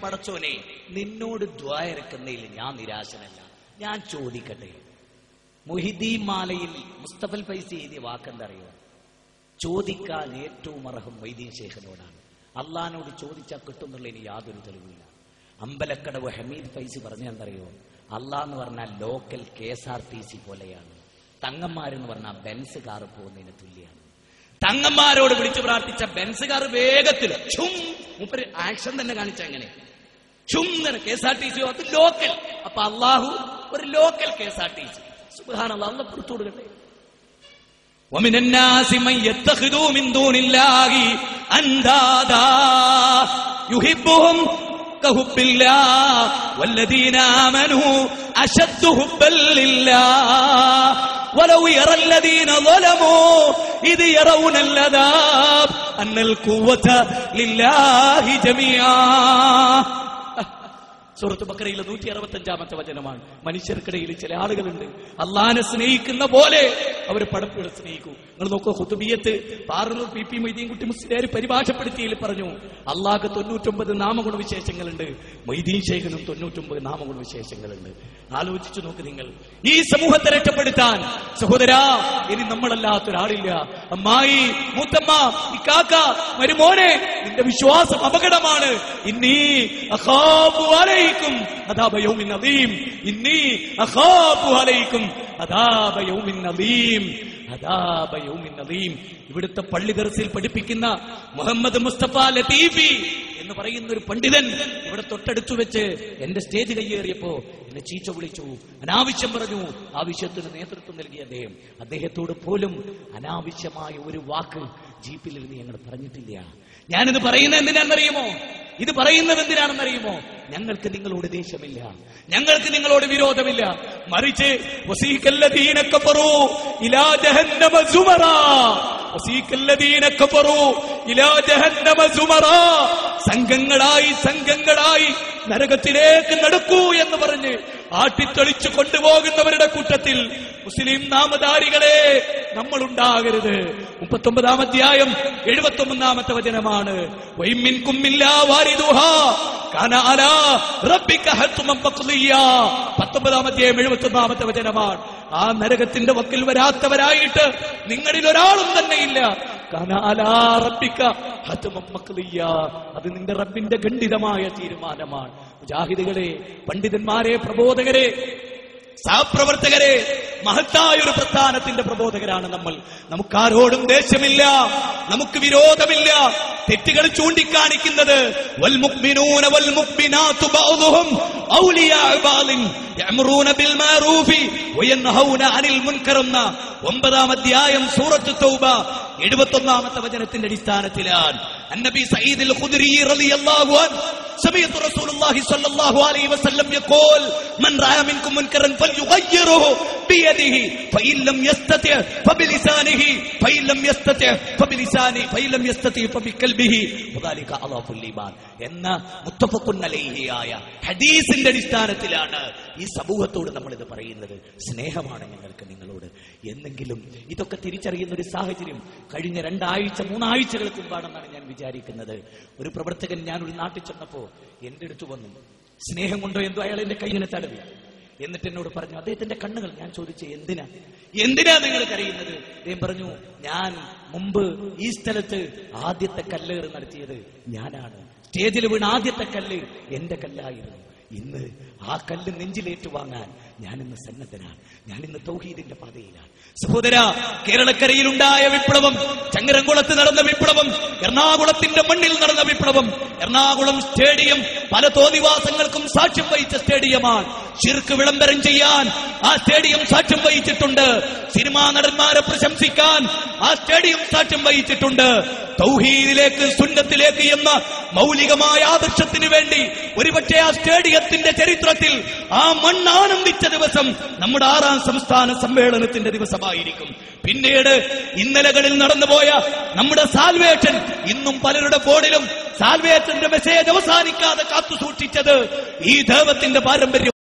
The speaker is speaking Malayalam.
പടച്ചോനെ, നിന്നോട് ദുആ ഇറക്കുന്നതിൽ ഞാൻ നിരാശനല്ല. ഞാൻ ചോദിക്കട്ടെ, മുഹിദ്ദീൻ മാലയിൽ മുസ്തഫൽ ഫൈസി എഴുതിയ വാക്കെന്തറിയോ? ചോദിക്കാൻ ഏറ്റവും അർഹം മൊയ്തീൻ ശേഖനോടാണ്. അള്ളഹാനോട് ചോദിച്ചാൽ കിട്ടുന്നുള്ളതിന് യാതൊരു തെളിവില്ല. അമ്പലക്കടവ് ഹമീദ് ഫൈസി പറഞ്ഞെന്തറിയോ? അള്ളാഹ് എന്ന് പറഞ്ഞാൽ ലോക്കൽ KSRTC പോലെയാണ്, തങ്ങന്മാരെന്ന് പറഞ്ഞാൽ ബെൻസ് കാർ പോകുന്നതിന് തുല്യമാണ്. തങ്ങന്മാരോട് വിളിച്ചു പ്രാർത്ഥിച്ച ബെൻസ് കാർ വേഗത്തിൽ മൂപ്പര് ആക്ഷൻ തന്നെ കാണിച്ച എങ്ങനെ KSRTC അത് ലോക്കൽ. അപ്പൊ അള്ളാഹു ഒരു ലോക്കൽ KSRTC. സുബ്ഹാനല്ലാഹ്, അള്ളാഹ് പുറത്തു കൊടുക്കട്ടെ. ومن الناس من يتخذ من دون الله اندادا يحبهم كحب الله والذين آمنوا أشد حبا لله ولو يرى الذين ظلموا إذ يرون العذاب أن القوة لله جميعا. സൂറത്ത് ബഖറയിലെ 165-ാമത്തെ വചനമാണ്. മനുഷ്യർക്കിടയിൽ ചില ആളുകളുണ്ട് അള്ളാഹിനെ സ്നേഹിക്കുന്ന പോലെ അവർ പടപ്പുകളെ സ്നേഹിക്കും. നിങ്ങൾ നോക്കൂ, ഖുതുബിയത്ത് പാറന്നൂർ PP മൊയ്തീൻകുട്ടി മുസ്ലിയാർ പരിഭാഷപ്പെടുത്തിയതിൽ പറഞ്ഞു അള്ളാഹ്ക്ക് 99 നാമഗുണവിശേഷങ്ങളുണ്ട്, മൊയ്തീൻ ശൈഖിനും 99 നാമഗുണവിശേഷങ്ങളുണ്ട്. ആലോചിച്ചു നോക്ക് നിങ്ങൾ. ഈ സമൂഹത്തെ രക്ഷപ്പെടുത്താൻ സഹോദരാ ഇനി നമ്മളല്ലാത്തൊരാളില്ല. അമ്മായി, മൂത്തമ്മ, ഇക്കാക്ക, മരുമോനെ, നിന്റെ വിശ്വാസം അപകടമാണ്. ഇന്നീ അഖാഫു അലൈക്കും അദാബ യൗമിൻ അദീം. ഇന്നീ അഖാഫു അലൈക്കും അദാബ യൗമിൻ അദീം. അദാബ യൗമിൻ അദീം. ഇവിടുത്തെ പള്ളി ദർസിൽ പഠിപ്പിക്കുന്ന മുഹമ്മദ് മുസ്തഫ ലത്തീഫി എന്ന് പറയുന്ന ഒരു പണ്ഡിതൻ ഇവിടെ തൊട്ടടുത്തു വെച്ച് എന്റെ സ്റ്റേജ് കയ്യേറിയപ്പോ എന്നെ ചീച്ച വിളിച്ചു, അനാവശ്യം പറഞ്ഞു. ആവശ്യത്തിന് നേതൃത്വം നൽകിയ അദ്ദേഹത്തോട് പോലും അനാവശ്യമായ ഒരു വാക്ക് ജീപ്പിലിരുന്ന് ഞങ്ങൾ പറഞ്ഞിട്ടില്ല. ഞാനിത് പറയുന്നത് എന്തിനാണെന്നറിയുമോ? ഇത് പറയുന്നത് എന്തിനാണെന്നറിയുമോ? ഞങ്ങൾക്ക് നിങ്ങളോട് ദേഷ്യമില്ല, ഞങ്ങൾക്ക് നിങ്ങളോട് വിരോധമില്ല. മറിച്ച് വസീഖല്ലദീന കഫറൂ ഇലാ ജഹന്നമ സുമറാ, വസീഖല്ലദീന കഫറൂ ഇലാ ജഹന്നമ സുമറാ, സംഘങ്ങളായി സംഘങ്ങളായി നരകത്തിലേക്ക് നടക്കൂ എന്ന് പറഞ്ഞ് ആട്ടിത്തെളിച്ചു കൊണ്ടുപോകുന്നവരുടെ കൂട്ടത്തിൽ മുസ്ലിം നാമധാരികളെ നമ്മൾ ഉണ്ടാകരുത്. 39-ാം അധ്യായം 71-ാമത്തെ വചനമാണ്. വൈമിൻകും ഇല്ലാ വാരിദുഹാ കാന അലാ റബ്ബിക ഹത്മൻ മഖ്ദിയാ. 19-ാം അധ്യായം 71-ാമത്തെ വചനമാണ്. ആ നരകത്തിന്റെ വക്കിൽ വരാത്തവരായിട്ട് നിങ്ങളിൽ ഒരാളും തന്നെ ഇല്ല. കാന അലാ റബ്ബിക ഹത്മൻ മഖ്ദിയാ. അത് നിന്റെ റബ്ബിന്റെ ഖണ്ഡിതമായ തീരുമാനമാണ്. മുജാഹിദുകളെ, പണ്ഡിതന്മാരെ, പ്രബോധകരെ, സഹപ്രവർത്തകരെ, മഹത്തായ ഒരു പ്രസ്ഥാനത്തിന്റെ പ്രബോധകരാണ് നമ്മൾ. നമുക്കാരോടും ദേഷ്യമില്ല, നമുക്ക് വിരോധമില്ല. തെറ്റുകൾ ചൂണ്ടിക്കാണിക്കുന്നത് വൽ മുഅ്മിനൂന വൽ മുഅ്മിനാതു ബഅ്ദുഹും ഔലിയാഉ ബഅ്ദിൻ യഅ്മുറൂന ബിൽ മഅറൂഫി വയൻഹൗന അനിൽ മുൻകർ എന്ന 9-ാം അധ്യായം സൂറത്ത് തൗബ 71-ാമത്തെ വചനത്തിന്റെ അടിസ്ഥാനത്തിലാണ്. അന്നബി സഈദ് അൽ ഖുദ്രി റളിയല്ലാഹു അൻഹു سمعت رسول الله صلى الله عليه وسلم يقول من رأى منكم منكرا فليغيره بيده فإن لم يستطع فبلسانه فإن لم يستطع فبلسانه فإن لم يستطع فبقلبه وذلك أضعف الإيمان എന്ന മുത്തഫഖുൻ അലൈഹി ആയ ഹദീസിന്റെ അടിസ്ഥാനത്തിലാണ് ഈ സമൂഹത്തോട് നമ്മൾ ഇത് പറയുന്നത്. സ്നേഹമാണ് ഞങ്ങൾക്ക് നിങ്ങളോട്. എന്നെങ്കിലും ഇതൊക്കെ തിരിച്ചറിയുന്ന ഒരു സാഹചര്യം കഴിഞ്ഞ 2-3 ആഴ്ചകൾക്ക് മുമ്പാണെന്നാണ് ഞാൻ വിചാരിക്കുന്നത്. ഒരു പ്രവർത്തകൻ, ഞാൻ ഒരു നാട്ടിൽ ചെന്നപ്പോ എന്റെ അടുത്ത് വന്നു. സ്നേഹം കൊണ്ടോ എന്തോ അയാൾ എന്റെ കൈയിനെ തടവി. എന്നിട്ട് എന്നോട് പറഞ്ഞു, അദ്ദേഹത്തിന്റെ കണ്ണുകൾ. ഞാൻ ചോദിച്ചു, എന്തിനാ നിങ്ങൾ കരയുന്നത്? അദ്ദേഹം പറഞ്ഞു, ഞാൻ മുമ്പ് ഈ സ്ഥലത്ത് ആദ്യത്തെ കല്ലേറ് നടത്തിയത് ഞാനാണ്. സ്റ്റേജിൽ വീണ ആദ്യത്തെ കല്ല് എന്റെ കല്ലായിരുന്നു. ഇന്ന് ആ കല്ല് നെഞ്ചിലേറ്റു വാങ്ങാൻ ഞാനിന്ന് സന്നദ്ധനാണ്. ഞാനിന്ന് തൗഹീദിന്റെ പാതയിലാണ്. സഹോദര, കേരളക്കരയിലുണ്ടായ വിപ്ലവം, ചങ്ങരംകുളത്ത് നടന്ന വിപ്ലവം, എറണാകുളത്തിന്റെ മണ്ണിൽ നടന്ന വിപ്ലവം, എറണാകുളം സ്റ്റേഡിയം പല തോന്നിവാസങ്ങൾക്കും സാക്ഷ്യം വഹിച്ച സ്റ്റേഡിയമാണ്. ശിർക്ക് വിളംബരം ചെയ്യാൻ ആ സ്റ്റേഡിയം സാക്ഷ്യം വഹിച്ചിട്ടുണ്ട്. സിനിമാ നടന്മാരെ പ്രശംസിക്കാൻ ആ സ്റ്റേഡിയം സാക്ഷ്യം വഹിച്ചിട്ടുണ്ട്. തൗഹീദിലേക്ക്, സുന്നത്തിലേക്ക് എന്ന മൗലികമായ ആദർശത്തിന് വേണ്ടി ഒരുപക്ഷെ ആ സ്റ്റേഡിയത്തിന്റെ ചരിത്രത്തിൽ ആ മണ്ണ് ആനന്ദിച്ച ദിവസം നമ്മുടെ 6ാം സംസ്ഥാന സമ്മേളനത്തിന്റെ ദിവസമായിരിക്കും. പിന്നീട് ഇന്നലകളിൽ നടന്നുപോയ നമ്മുടെ സാൽവേഷൻ, ഇന്നും പലരുടെ ബോർഡിലും സാൽവേഷന്റെ മെസ്സേജ് അവസാനിക്കാതെ കാത്തു സൂക്ഷിച്ചത് ഈ ദൈവത്തിന്റെ പാരമ്പര്യം